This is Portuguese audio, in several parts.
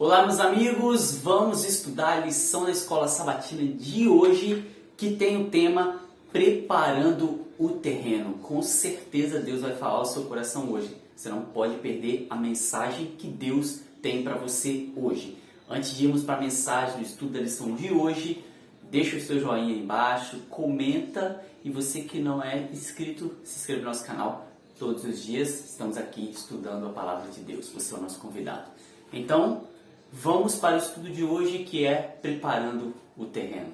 Olá, meus amigos, vamos estudar a lição da Escola Sabatina de hoje, que tem o tema Preparando o Terreno. Com certeza Deus vai falar ao seu coração hoje. Você não pode perder a mensagem que Deus tem para você hoje. Antes de irmos para a mensagem do estudo da lição de hoje, deixa o seu joinha aí embaixo, comenta, e você que não é inscrito, se inscreve no nosso canal. Todos os dias estamos aqui estudando a palavra de Deus. Você é o nosso convidado. Então, vamos para o estudo de hoje, que é Preparando o Terreno.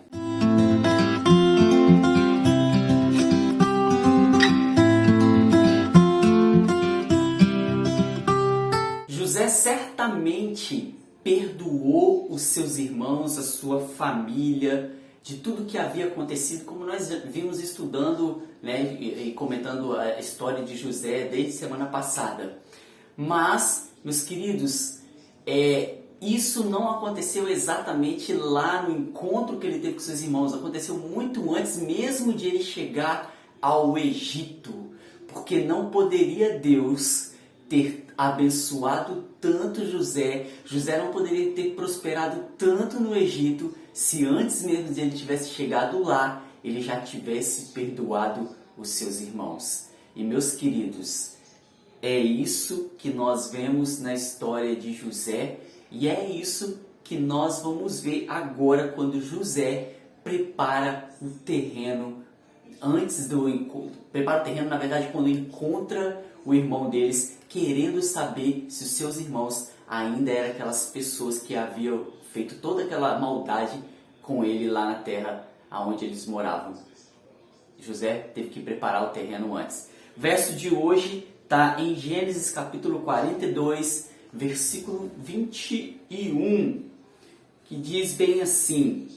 José certamente perdoou os seus irmãos, a sua família, de tudo que havia acontecido, como nós vimos estudando, né, e comentando a história de José desde semana passada. Mas, meus queridos, isso não aconteceu exatamente lá no encontro que ele teve com seus irmãos. Aconteceu muito antes mesmo de ele chegar ao Egito. Porque não poderia Deus ter abençoado tanto José. José não poderia ter prosperado tanto no Egito se antes mesmo de ele tivesse chegado lá, ele já tivesse perdoado os seus irmãos. E meus queridos, é isso que nós vemos na história de José, e é isso que nós vamos ver agora quando José prepara o terreno antes do encontro. Prepara o terreno, na verdade, quando encontra o irmão deles, querendo saber se os seus irmãos ainda eram aquelas pessoas que haviam feito toda aquela maldade com ele lá na terra onde eles moravam. José teve que preparar o terreno antes. Verso de hoje está em Gênesis capítulo 42, versículo 21, que diz bem assim: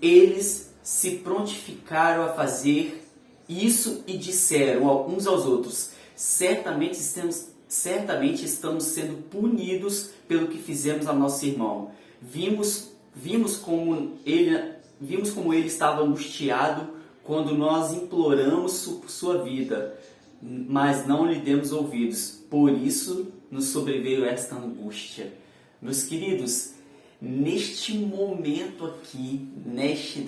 eles se prontificaram a fazer isso e disseram uns aos outros: certamente estamos sendo punidos pelo que fizemos ao nosso irmão. Vimos como ele estava angustiado quando nós imploramos sua vida, mas não lhe demos ouvidos. Por isso nos sobreveio esta angústia. Meus queridos, neste momento aqui,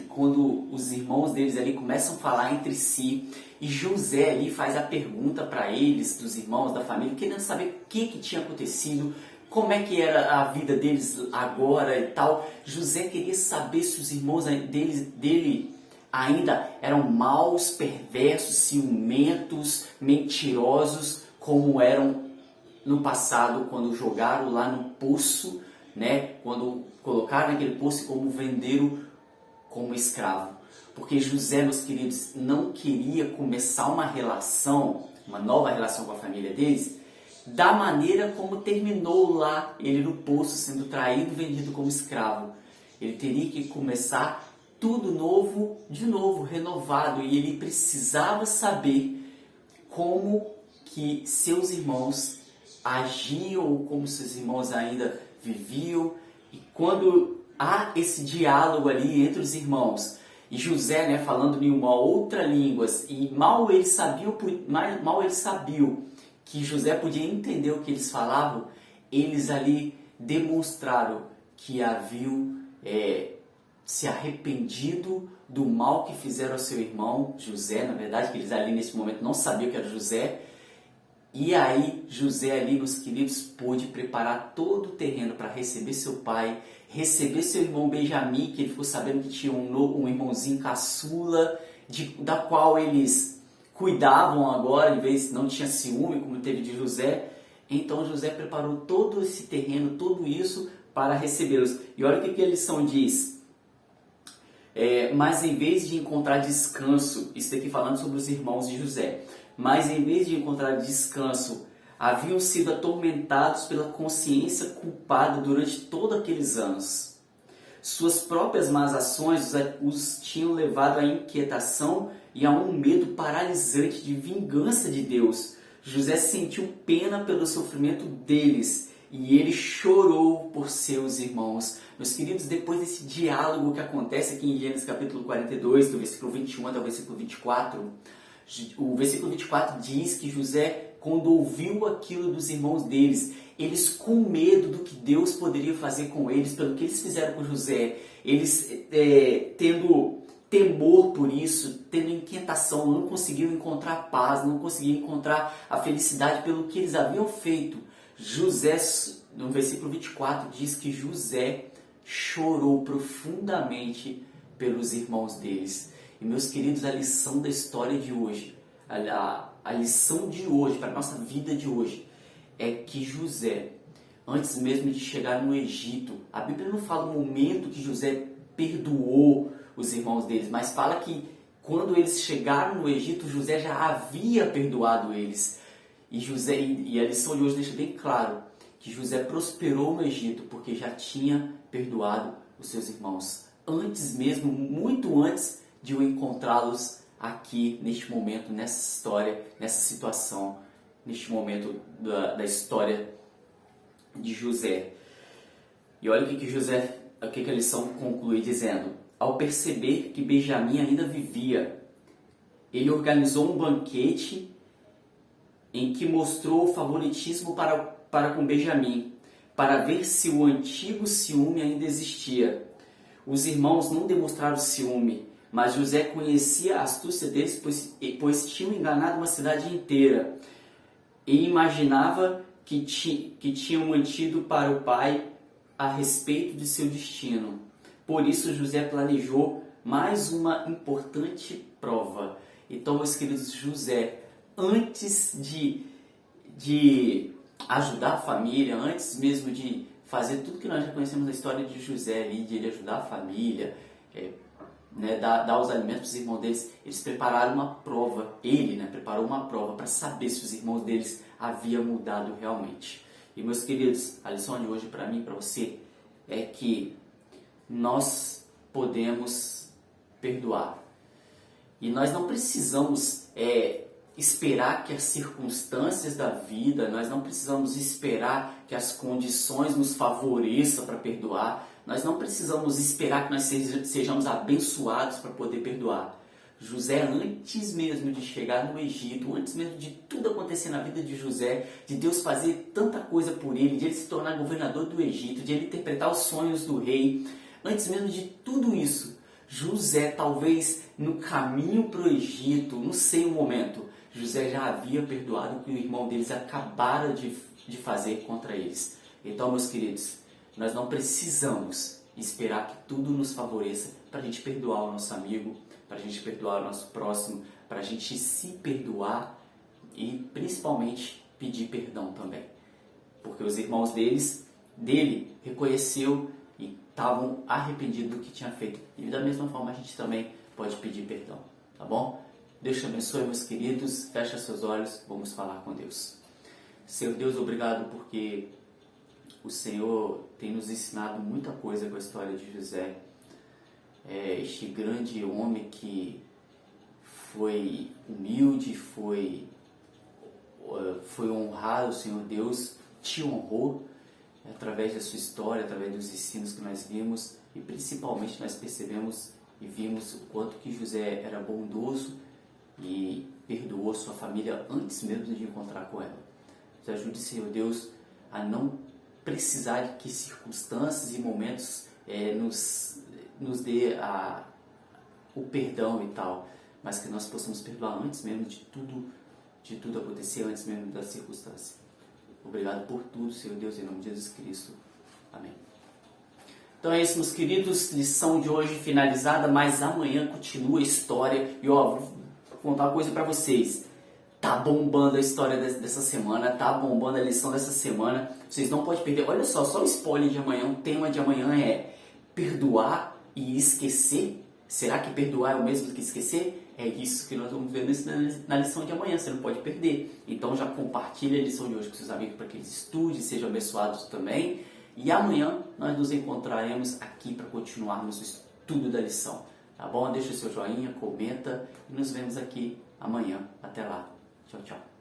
quando os irmãos deles ali começam a falar entre si, e José ali faz a pergunta para eles, dos irmãos, da família, querendo saber o que tinha acontecido, como é que era a vida deles agora e tal. José queria saber se os irmãos dele ainda eram maus, perversos, ciumentos, mentirosos, como eram no passado, quando jogaram lá no poço, né? Quando colocaram naquele poço como venderam como escravo. Porque José, meus queridos, não queria começar uma nova relação com a família deles, da maneira como terminou lá, ele no poço, sendo traído, vendido como escravo. Ele teria que começar tudo novo, de novo, renovado, e ele precisava saber como que seus irmãos agiam, ou como seus irmãos ainda viviam. E quando há esse diálogo ali entre os irmãos, e José, né, falando em uma outra língua, e mal eles sabiam que José podia entender o que eles falavam, eles ali demonstraram que haviam se arrependido do mal que fizeram ao seu irmão José. Na verdade, que eles ali nesse momento não sabiam que era José. E aí José ali, meus queridos, pôde preparar todo o terreno para receber seu pai, receber seu irmão Benjamim, que ele ficou sabendo que tinha um irmãozinho caçula, da qual eles cuidavam agora, em vez não tinha ciúme como teve de José. Então José preparou todo esse terreno, tudo isso para recebê-los. E olha o que a lição diz. Mas em vez de encontrar descanso, isso aqui falando sobre os irmãos de José, mas em vez de encontrar descanso, haviam sido atormentados pela consciência culpada durante todos aqueles anos. Suas próprias más ações os tinham levado à inquietação e a um medo paralisante de vingança de Deus. José sentiu pena pelo sofrimento deles e ele chorou por seus irmãos. Meus queridos, depois desse diálogo que acontece aqui em Gênesis capítulo 42, do versículo 21 até o versículo 24, o versículo 24 diz que José, quando ouviu aquilo dos irmãos deles, eles com medo do que Deus poderia fazer com eles, pelo que eles fizeram com José, eles tendo temor por isso, tendo inquietação, não conseguiam encontrar paz, não conseguiam encontrar a felicidade pelo que eles haviam feito. José, no versículo 24, diz que José chorou profundamente pelos irmãos deles. E meus queridos, a lição da história de hoje, a lição de hoje, para a nossa vida de hoje, é que José, antes mesmo de chegar no Egito, a Bíblia não fala o momento que José perdoou os irmãos deles, mas fala que quando eles chegaram no Egito, José já havia perdoado eles. E a lição de hoje deixa bem claro que José prosperou no Egito porque já tinha perdoado os seus irmãos. Antes mesmo, muito antes de eu encontrá-los aqui, neste momento, nessa história, nessa situação, neste momento da história de José. E olha o que a lição conclui dizendo: ao perceber que Benjamim ainda vivia, ele organizou um banquete em que mostrou o favoritismo para com Benjamim, para ver se o antigo ciúme ainda existia. Os irmãos não demonstraram ciúme, mas José conhecia a astúcia deles, pois tinham enganado uma cidade inteira, e imaginava que tinham mentido para o pai a respeito de seu destino. Por isso José planejou mais uma importante prova. Então, meus queridos, José, antes de ajudar a família, antes mesmo de fazer tudo que nós já conhecemos da história de José ali, de ele ajudar a família, dar os alimentos para os irmãos deles, eles prepararam uma prova, preparou uma prova para saber se os irmãos deles haviam mudado realmente. E meus queridos, a lição de hoje para mim e para você é que nós podemos perdoar. E nós não precisamos esperar que as circunstâncias da vida, nós não precisamos esperar que as condições nos favoreçam para perdoar, nós não precisamos esperar que nós sejamos abençoados para poder perdoar. José, antes mesmo de chegar no Egito, antes mesmo de tudo acontecer na vida de José, de Deus fazer tanta coisa por ele, de ele se tornar governador do Egito, de ele interpretar os sonhos do rei, antes mesmo de tudo isso, José, talvez no caminho para o Egito, não sei o momento, José já havia perdoado o que o irmão deles acabara de fazer contra eles. Então, meus queridos, nós não precisamos esperar que tudo nos favoreça para a gente perdoar o nosso amigo, para a gente perdoar o nosso próximo, para a gente se perdoar e principalmente pedir perdão também. Porque os irmãos dele reconheceu e estavam arrependidos do que tinha feito. E da mesma forma a gente também pode pedir perdão, tá bom? Deus te abençoe, meus queridos. Fecha seus olhos, vamos falar com Deus. Senhor Deus, obrigado porque o Senhor tem nos ensinado muita coisa com a história de José. Este grande homem que foi humilde, foi honrado, o Senhor Deus te honrou através da sua história, através dos ensinos que nós vimos e principalmente nós percebemos e vimos o quanto que José era bondoso e perdoou sua família antes mesmo de encontrar com ela. Nos ajude, Senhor Deus, a não precisar de que circunstâncias e momentos nos dê o perdão e tal, mas que nós possamos perdoar antes mesmo de tudo acontecer, antes mesmo da circunstância. Obrigado por tudo, Senhor Deus, em nome de Jesus Cristo. Amém. Então é isso, meus queridos, lição de hoje finalizada, mas amanhã continua a história. E vou contar uma coisa para vocês. Tá bombando a história dessa semana, tá bombando a lição dessa semana. Vocês não podem perder. Olha só o spoiler de amanhã. O tema de amanhã é perdoar e esquecer. Será que perdoar é o mesmo que esquecer? É isso que nós vamos ver na lição de amanhã, você não pode perder. Então já compartilha a lição de hoje com seus amigos para que eles estudem, sejam abençoados também. E amanhã nós nos encontraremos aqui para continuarmos o estudo da lição. Tá bom? Deixa o seu joinha, comenta e nos vemos aqui amanhã. Até lá. Tchau, tchau.